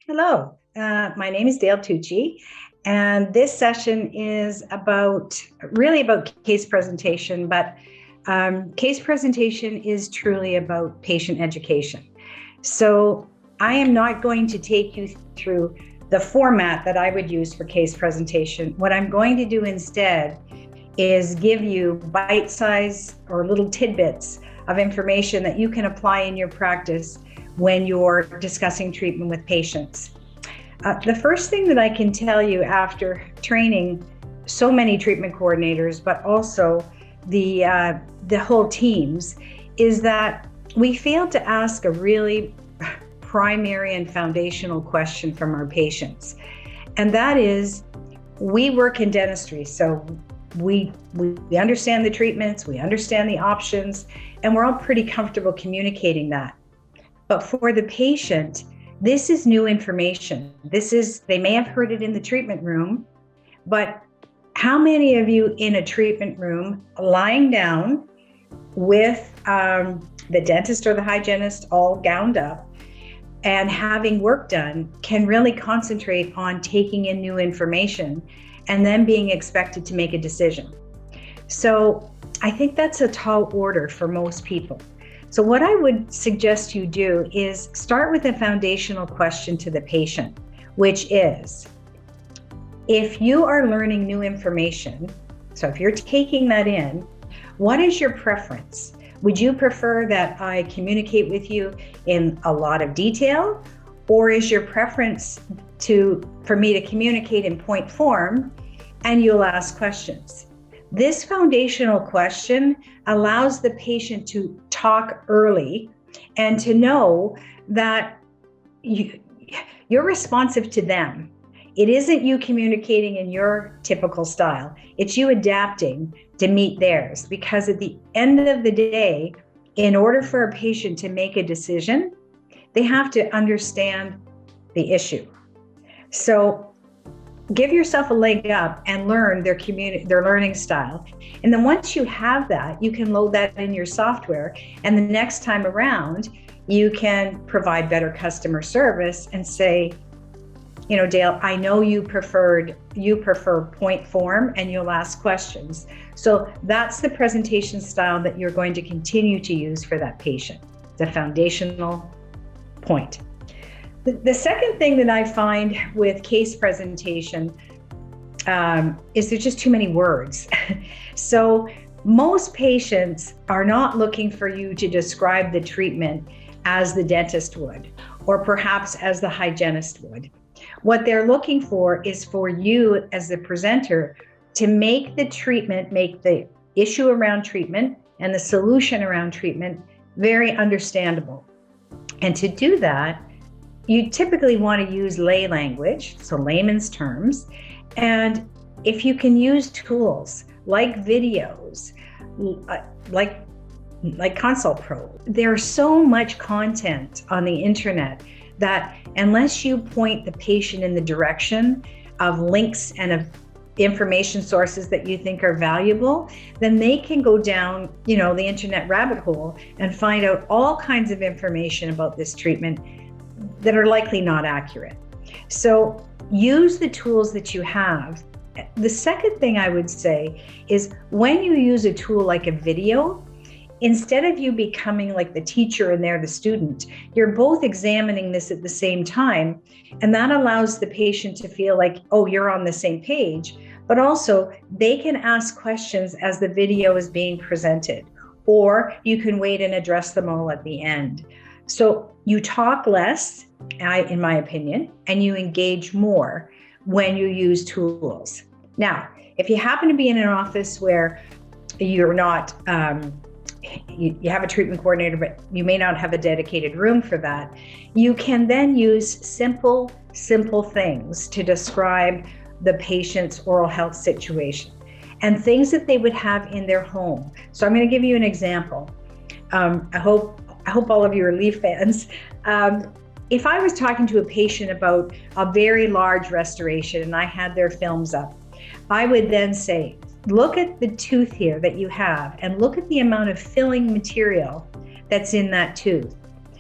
Hello, my name is Dale Tucci, and this session is about case presentation, but case presentation is truly about patient education. So I am not going to take you through the format that I would use for case presentation. What I'm going to do instead is give you bite-sized or little tidbits of information that you can apply in your practice when you're discussing treatment with patients. The first thing that I can tell you after training so many treatment coordinators, but also the whole teams, is that we failed to ask a really primary and foundational question from our patients. And that is, we work in dentistry, so we understand the treatments, we understand the options, and we're all pretty comfortable communicating that. But for the patient, this is new information. They may have heard it in the treatment room, but how many of you in a treatment room lying down with the dentist or the hygienist all gowned up and having work done can really concentrate on taking in new information and then being expected to make a decision? So I think that's a tall order for most people. So what I would suggest you do is start with a foundational question to the patient, which is, if you are learning new information, so if you're taking that in, what is your preference? Would you prefer that I communicate with you in a lot of detail, or is your preference for me to communicate in point form and you'll ask questions? This foundational question allows the patient to talk early and to know that you're responsive to them. It isn't you communicating in your typical style. It's you adapting to meet theirs. Because at the end of the day, in order for a patient to make a decision, they have to understand the issue. So give yourself a leg up and learn their learning style. And then once you have that, you can load that in your software. And the next time around, you can provide better customer service and say, Dale, I know you prefer point form and you'll ask questions. So that's the presentation style that you're going to continue to use for that patient, the foundational point. The second thing that I find with case presentation is there's just too many words. So most patients are not looking for you to describe the treatment as the dentist would, or perhaps as the hygienist would. What they're looking for is for you as the presenter to make the issue around treatment and the solution around treatment very understandable. And to do that, you typically want to use lay language, so layman's terms. And if you can use tools like videos, like Consult Pro, there's so much content on the internet that unless you point the patient in the direction of links and of information sources that you think are valuable, then they can go down, the internet rabbit hole and find out all kinds of information about this treatment that are likely not accurate. So use the tools that you have. The second thing I would say is, when you use a tool like a video, instead of you becoming like the teacher and they're the student, you're both examining this at the same time. And that allows the patient to feel like, oh, you're on the same page, but also they can ask questions as the video is being presented, or you can wait and address them all at the end. So you talk less, in my opinion, and you engage more when you use tools. Now, if you happen to be in an office where you're not, you have a treatment coordinator, but you may not have a dedicated room for that, you can then use simple things to describe the patient's oral health situation and things that they would have in their home. So I'm going to give you an example. I hope all of you are Leaf fans. If I was talking to a patient about a very large restoration and I had their films up, I would then say, look at the tooth here that you have and look at the amount of filling material that's in that tooth.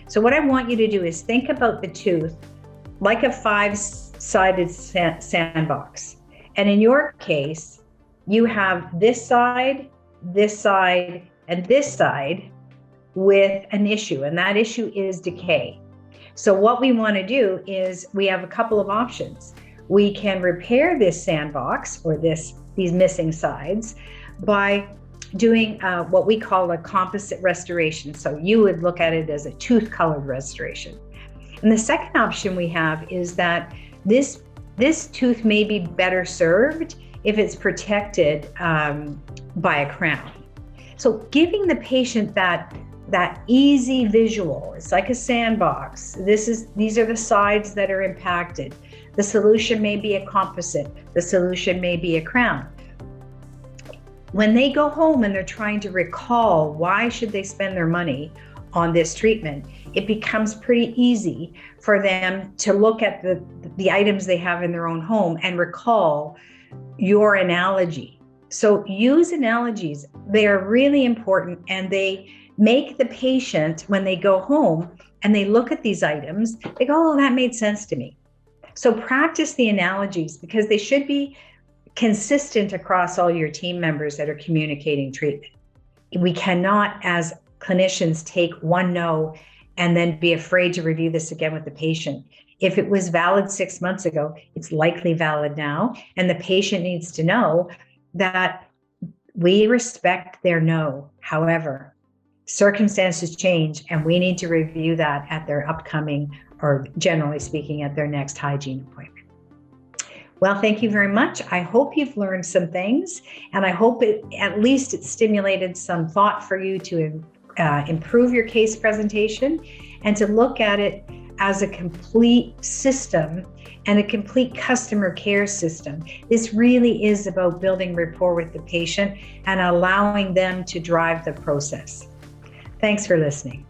So what I want you to do is think about the tooth like a five-sided sandbox. And in your case, you have this side, and this side with an issue, and that issue is decay. So what we want to do is we have a couple of options. We can repair this sandbox or these missing sides by doing what we call a composite restoration. So you would look at it as a tooth-colored restoration. And the second option we have is that this tooth may be better served if it's protected by a crown. So giving the patient that easy visual, it's like a sandbox. These are the sides that are impacted. The solution may be a composite. The solution may be a crown. When they go home and they're trying to recall why should they spend their money on this treatment, it becomes pretty easy for them to look at the items they have in their own home and recall your analogy. So use analogies. They are really important, and they make the patient, when they go home and they look at these items, they go, oh, that made sense to me. So practice the analogies, because they should be consistent across all your team members that are communicating treatment. We cannot, as clinicians, take one no and then be afraid to review this again with the patient. If it was valid 6 months ago, it's likely valid now. And the patient needs to know that we respect their no. However, circumstances change, and we need to review that at their upcoming, or generally speaking, at their next hygiene appointment. Well, thank you very much. I hope you've learned some things, and I hope at least it stimulated some thought for you to improve your case presentation and to look at it as a complete system and a complete customer care system. This really is about building rapport with the patient and allowing them to drive the process. Thanks for listening.